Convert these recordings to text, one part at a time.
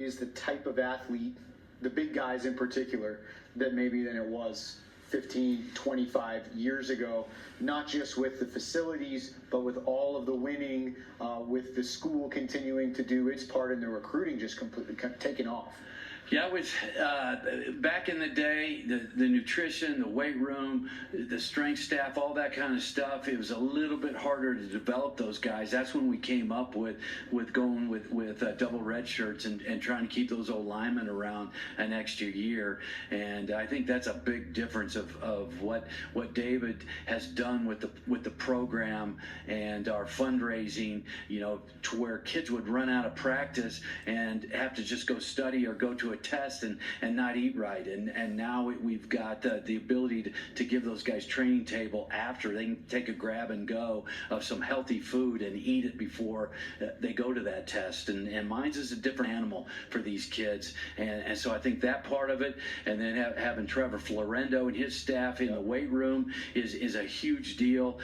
is the type of athlete, the big guys in particular, that maybe than it was 15, 25 years ago, not just with the facilities, but with all of the winning, with the school continuing to do its part in the recruiting just completely taking off. Yeah, it was back in the day, the nutrition, the weight room, the strength staff, all that kind of stuff. It was a little bit harder to develop those guys. That's when we came up with going with double red shirts and trying to keep those old linemen around an extra year. And I think that's a big difference of what David has done with the program and our fundraising. You know, to where kids would run out of practice and have to just go study or go to a test and not eat right, and now we've got the ability to give those guys training table after. They can take a grab and go of some healthy food and eat it before they go to that test, and mine's is a different animal for these kids, and so I think that part of it, and then having Trevor Florendo and his staff in the weight room is a huge deal.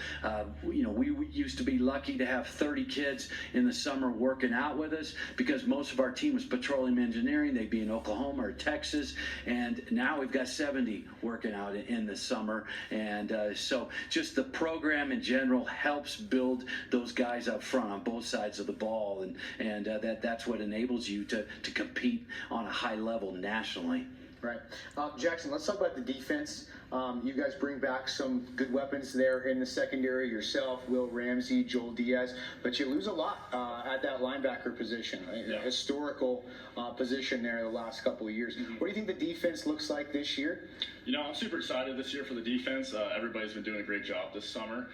You know, we used to be lucky to have 30 kids in the summer working out with us because most of our team was petroleum engineering. They'd be in Oklahoma or Texas, and now we've got 70 working out in the summer, and so just the program in general helps build those guys up front on both sides of the ball, and that's what enables you to compete on a high level nationally. Right. Jackson, let's talk about the defense. You guys bring back some good weapons there in the secondary, yourself, Will Ramsey, Joel Diaz, but you lose a lot at that linebacker position, a historical position there the last couple of years. What do you think the defense looks like this year? You know, I'm super excited this year for the defense. Everybody's been doing a great job this summer.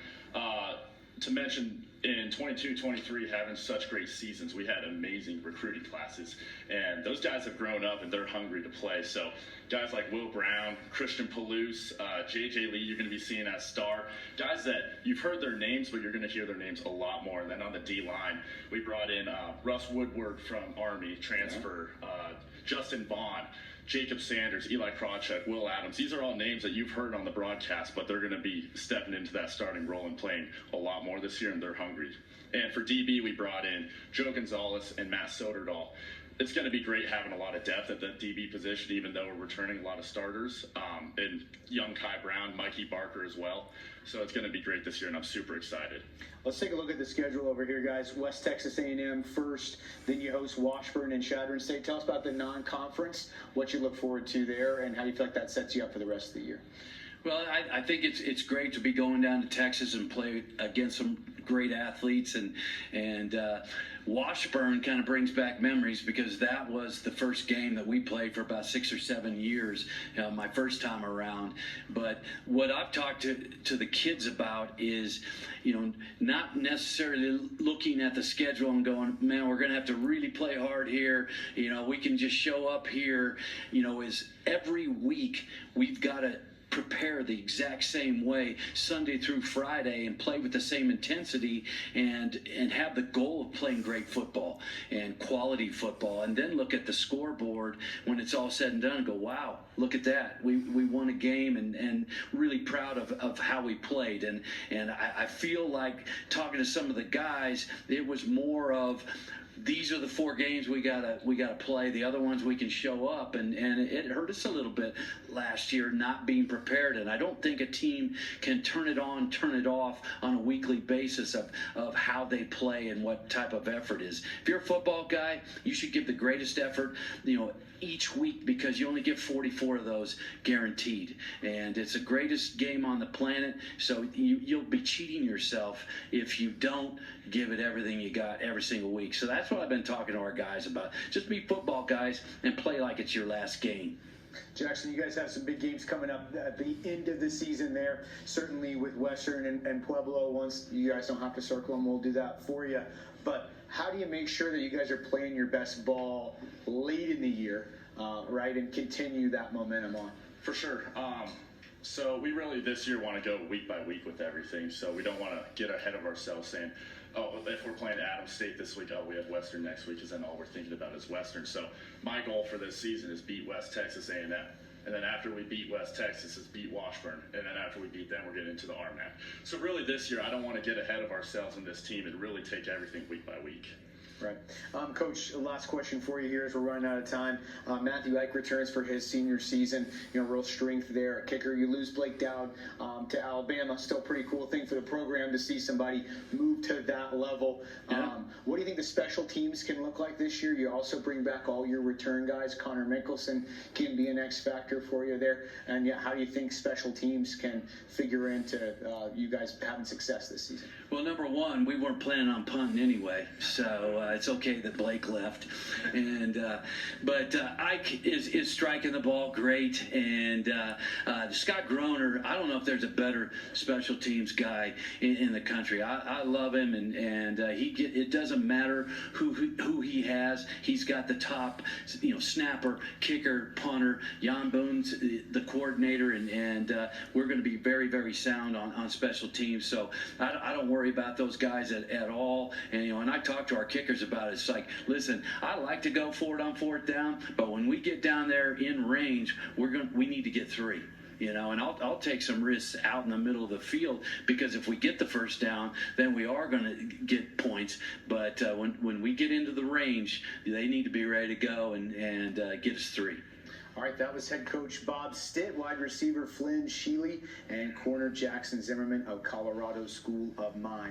To mention, in 22-23 having such great seasons, we had amazing recruiting classes, and those guys have grown up and they're hungry to play. So guys like Will Brown, Christian Palouse, JJ Lee, you're going to be seeing as star, guys that you've heard their names, but you're going to hear their names a lot more. And then on the D line, we brought in Russ Woodward from Army transfer, Justin Vaughn, Jacob Sanders, Eli Krawcheck, Will Adams. These are all names that you've heard on the broadcast, but they're going to be stepping into that starting role and playing a lot more this year, and they're hungry. And for DB, we brought in Joe Gonzalez and Matt Soderdahl. It's going to be great having a lot of depth at the DB position, even though we're returning a lot of starters. And young Kai Brown, Mikey Barker as well. So it's going to be great this year, and I'm super excited. Let's take a look at the schedule over here, guys. West Texas A&M first, then you host Washburn and Chadron State. Tell us about the non-conference, what you look forward to there, and how you feel like that sets you up for the rest of the year. Well, I think it's great to be going down to Texas and play against some great athletes, and Washburn kind of brings back memories because that was the first game that we played for about 6 or 7 years, my first time around. But what I've talked to the kids about is, you know, not necessarily looking at the schedule and going, man, we're going to have to really play hard here. You know, we can just show up here. You know, is every week we've got to prepare the exact same way Sunday through Friday and play with the same intensity and have the goal of playing great football and quality football, and then look at the scoreboard when it's all said and done and go, wow, look at that. We won a game and really proud of how we played. And I feel like talking to some of the guys, it was more of, these are the 4 games we gotta play. The other ones we can show up, and it hurt us a little bit last year not being prepared. And I don't think a team can turn it on, turn it off on a weekly basis of how they play and what type of effort is. If you're a football guy, you should give the greatest effort, you know, each week, because you only get 44 of those guaranteed, and it's the greatest game on the planet. So you'll be cheating yourself if you don't give it everything you got every single week. So that's what I've been talking to our guys about. Just be football guys and play like it's your last game. Jackson, you guys have some big games coming up at the end of the season there, certainly with Western and Pueblo. Once you guys don't have to circle them, we'll do that for you. But how do you make sure that you guys are playing your best ball late in the year, right, and continue that momentum on? For sure. So we really this year want to go week by week with everything. So we don't want to get ahead of ourselves saying, oh, if we're playing Adams State this week, oh, we have Western next week, because then all we're thinking about is Western. So my goal for this season is beat West Texas A&M. And then after we beat West Texas, is beat Washburn. And then after we beat them, we're getting into the RMAC. So really this year, I don't want to get ahead of ourselves in this team and really take everything week by week. Right. Coach, last question for you here as we're running out of time. Matthew Ike returns for his senior season. Real strength there at kicker. You lose Blake Dowd to Alabama. Still a pretty cool thing for the program to see somebody move to that level. Yeah. What do you think the special teams can look like this year? You also bring back all your return guys. Connor Mickelson can be an X factor for you there. And yeah, how do you think special teams can figure into you guys having success this season? Well, number one, we weren't planning on punting anyway, so it's okay that Blake left. But Ike is striking the ball great, and Scott Groner, I don't know if there's a better special teams guy in the country. I love him, and it doesn't matter who he has. He's got the top, snapper, kicker, punter. Jan Boone's the coordinator, and we're going to be very, very sound on special teams. So I don't worry about those guys at all. And I talk to our kickers about it. It's like, listen, I like to go for it on fourth down, but when we get down there in range, we need to get 3. And I'll take some risks out in the middle of the field, because if we get the first down, then we are going to get points. But when we get into the range, they need to be ready to go and get us 3. All right, that was head coach Bob Stitt, wide receiver Flynn Sheely, and corner Jackson Zimmerman of Colorado School of Mines.